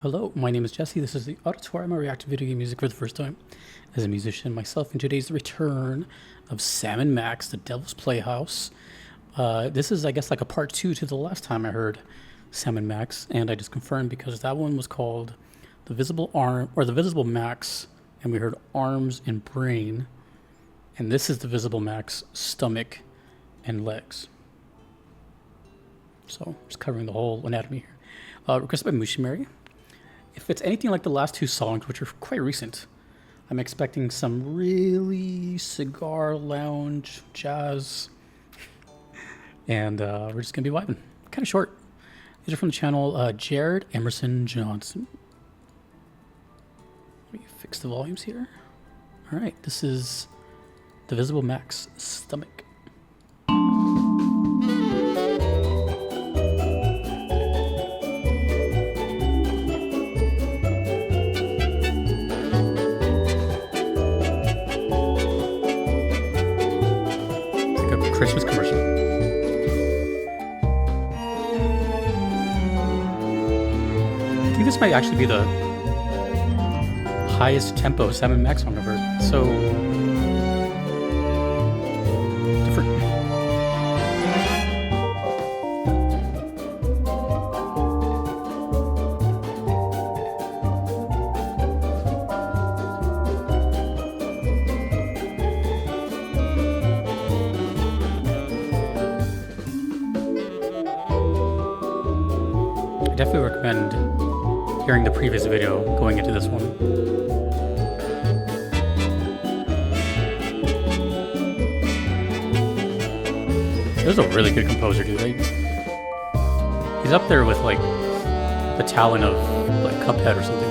Hello, my name is Jesse. This is the auditorium. I react to video game music for the first time as a musician myself, and today's the return of Sam & Max, The Devil's Playhouse. This is, I guess, like a part two to the last time I heard Sam & Max, and I just confirmed because that one was called The Visible Arm, or The Visible Max, and we heard Arms and Brain, and this is The Visible Max, Stomach and Legs. So, just covering the whole anatomy here. Requested by Mushimari. If it's anything like the last two songs, which are quite recent, I'm expecting some really cigar lounge jazz, and we're just gonna be vibing. Kind of short. These are from the channel Jared Emerson-Johnson. Let me fix the volumes here. All right, this is The Visible Max, Stomach. Christmas commercial. I think this might actually be the highest tempo Sam & Max song I've heard. So different. Definitely recommend hearing the previous video going into this one. This is a really good composer, dude. He's up there with like the talent of like Cuphead or something.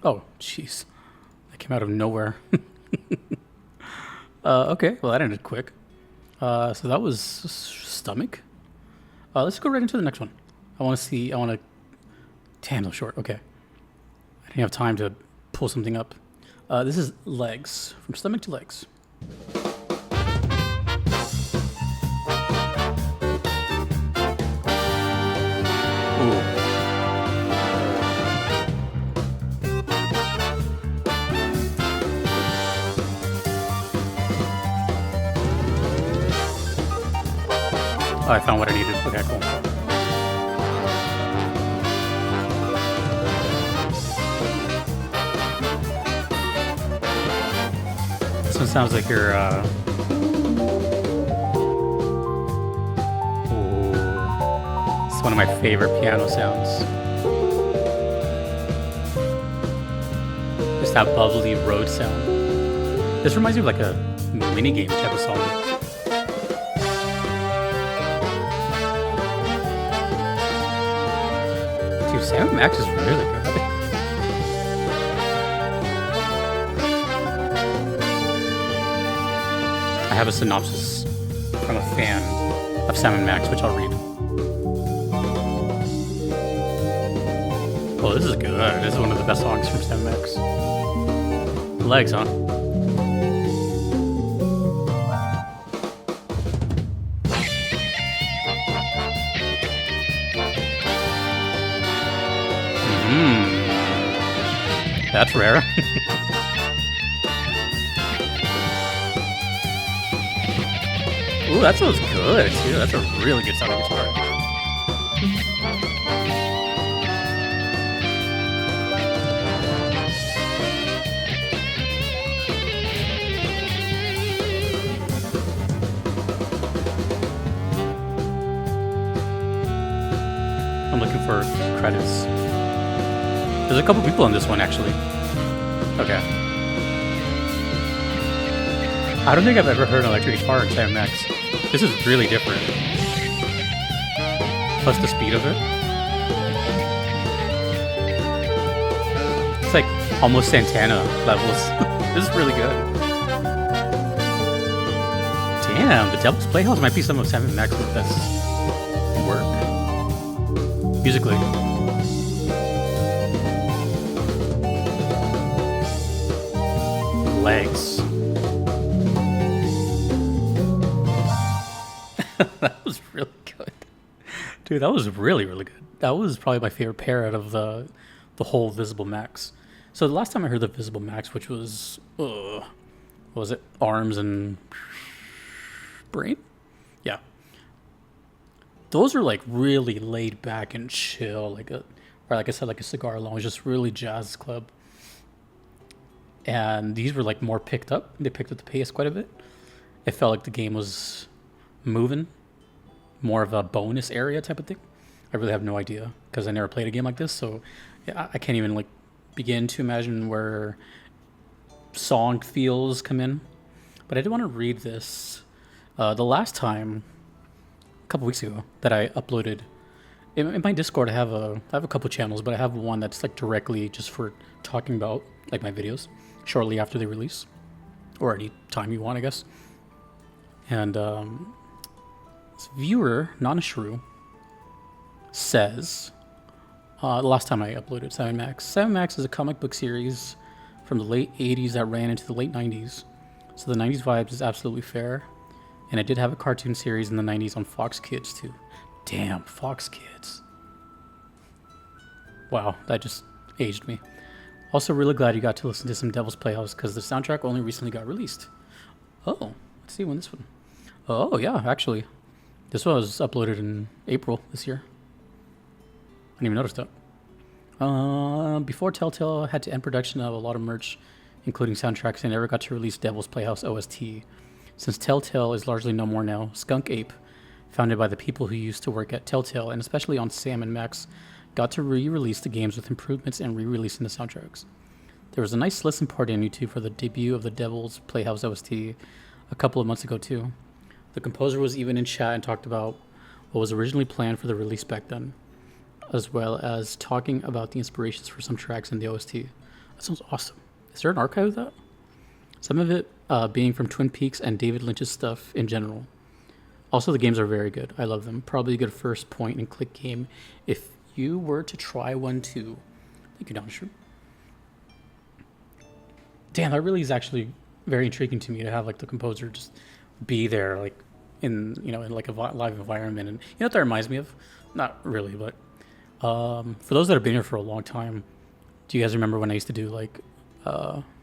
Oh, jeez. That came out of nowhere. Okay, well that ended quick. So that was Stomach. Let's go right into the next one. Damn, that was short. Okay. I didn't have time to pull something up. This is Legs, From Stomach to Legs. Ooh. Oh, I found what I needed. Okay, cool. This one sounds like your, Ooh. It's one of my favorite piano sounds. Just that bubbly road sound. This reminds me of like a minigame type of song. Sam & Max is really good. I have a synopsis from a fan of Sam & Max, which I'll read. Oh, this is good. This is one of the best songs from Sam & Max. Legs, huh? That's rare. Ooh, that sounds good, too. That's a really good sounding guitar. I'm looking for credits. There's a couple people in this one, actually. Okay. I don't think I've ever heard an electric guitar in Sam & Max. This is really different. Plus the speed of it. It's like almost Santana levels. This is really good. Damn, The Devil's Playhouse might be some of Sam & Max's best work. Musically. Legs. That was really good. Dude, that was really, really good. That was probably my favorite pair out of the whole Visible Max. So the last time I heard the Visible Max, which was what was it? Arms and Brain? Yeah. Those are like really laid back and chill, or like I said, like a cigar lounge, just really jazz club. And these were like more picked up. They picked up the pace quite a bit. It felt like the game was moving, more of a bonus area type of thing. I really have no idea because I never played a game like this, so yeah, I can't even like begin to imagine where song feels come in. But I did want to read this. The last time, a couple weeks ago, that I uploaded in my Discord, I have a couple channels, but I have one that's like directly just for talking about like my videos shortly after they release, or any time you want, I guess. And this viewer, Nanashrew, says, the last time I uploaded 7 Max. 7 Max is a comic book series from the late 80s that ran into the late 90s. So the 90s vibes is absolutely fair. And I did have a cartoon series in the 90s on Fox Kids too. Damn, Fox Kids. Wow, that just aged me. Also really glad you got to listen to some Devil's Playhouse because the soundtrack only recently got released. Oh, let's see when this one. Oh yeah, actually. This was uploaded in April this year. I didn't even notice that. Before Telltale had to end production of a lot of merch, including soundtracks, they never got to release Devil's Playhouse OST. Since Telltale is largely no more now, Skunk Ape, founded by the people who used to work at Telltale, and especially on Sam and Max, got to re-release the games with improvements and re-releasing the soundtracks. There was a nice listen party on YouTube for the debut of the Devil's Playhouse OST a couple of months ago too. The composer was even in chat and talked about what was originally planned for the release back then, as well as talking about the inspirations for some tracks in the OST. That sounds awesome. Is there an archive of that? Some of it being from Twin Peaks and David Lynch's stuff in general. Also, the games are very good. I love them. Probably a good first point and click game if you were to try one too. Thank you, Donshrew. Damn, that really is actually very intriguing to me to have like the composer just be there, like in like a live environment. And you know what that reminds me of? Not really, but for those that have been here for a long time, do you guys remember when I used to do like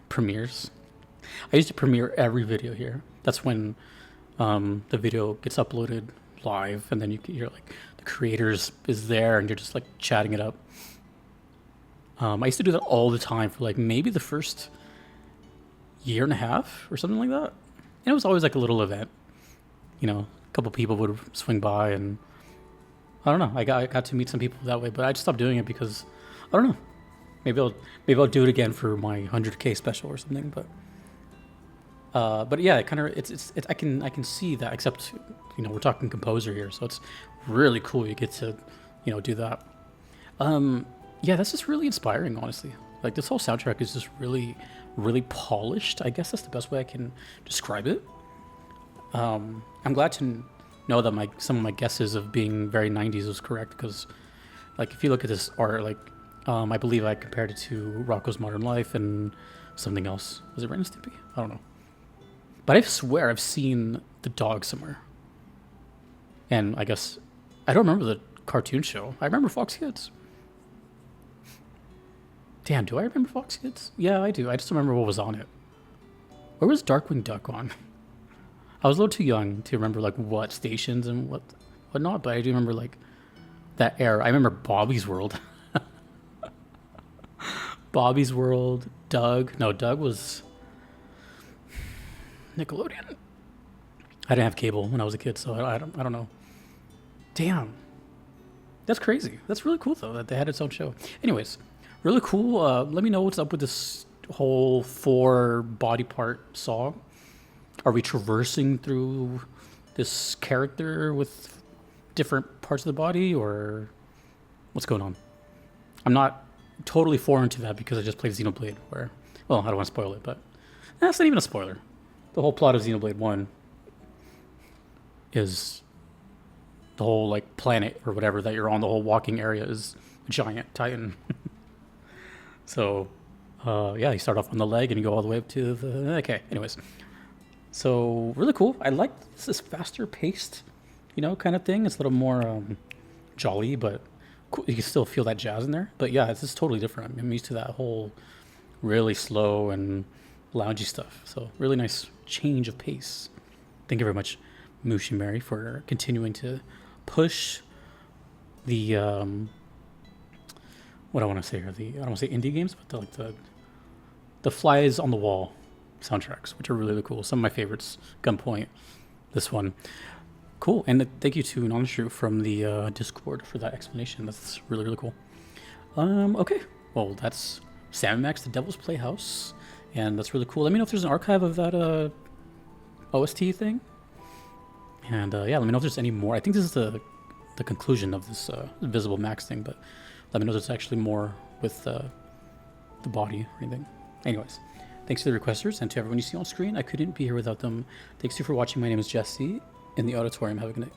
premieres? I used to premiere every video here. That's when the video gets uploaded live, and then you're like the creators is there, and you're just like chatting it up. I used to do that all the time for like maybe the first year and a half or something like that. And it was always like a little event. You know, a couple people would swing by, and I don't know. I got to meet some people that way, but I just stopped doing it because I don't know. Maybe I'll do it again for my 100K special or something. But yeah, it kind of I can see that. Except we're talking composer here, so it's really cool. You get to do that. Yeah, that's just really inspiring, honestly. Like this whole soundtrack is just really, really polished. I guess that's the best way I can describe it. I'm glad to know that some of my guesses of being very 90s was correct, because like if you look at this art, like I believe I compared it to Rocko's Modern Life and something else. Was it Ren and Stimpy? I don't know. But I swear I've seen the dog somewhere. And I guess I don't remember the cartoon show. I remember Fox Kids. Damn, do I remember Fox Kids? Yeah, I do. I just don't remember what was on it. Where was Darkwing Duck on? I was a little too young to remember like what stations and whatnot, but I do remember like that era. I remember Bobby's World. Bobby's World, Doug. No, Doug was Nickelodeon. I didn't have cable when I was a kid, so I don't know. Damn. That's crazy. That's really cool though that they had its own show. Anyways, really cool. Let me know what's up with this whole 4 body part song. Are we traversing through this character with different parts of the body, or what's going on? I'm not totally foreign to that because I just played Xenoblade, where, well, I don't want to spoil it, but that's not even a spoiler. The whole plot of Xenoblade 1 is the whole like planet or whatever that you're on, the whole walking area is a giant titan. So yeah, you start off on the leg and you go all the way up to the, okay, anyways. So really cool. I like this faster paced kind of thing. It's a little more jolly, but cool. You can still feel that jazz in there. But yeah, it's just totally different. I'm used to that whole really slow and loungy stuff. So really nice change of pace. Thank you very much, Mushi Mary, for continuing to push the what I want to say here. I don't want to say indie games, but the flies on the wall soundtracks, which are really, really cool. Some of my favorites. Gunpoint, this one. Cool. And thank you to Nonshu from the Discord for that explanation. That's really, really cool. Okay. Well, that's Sam Max, The Devil's Playhouse. And that's really cool. Let me know if there's an archive of that OST thing. And yeah, let me know if there's any more. I think this is the conclusion of this Invisible Max thing, but let me know if there's actually more with the body or anything. Anyways, thanks to the requesters and to everyone you see on screen. I couldn't be here without them. Thanks to you for watching. My name is Jesse in the auditorium. Have a good night.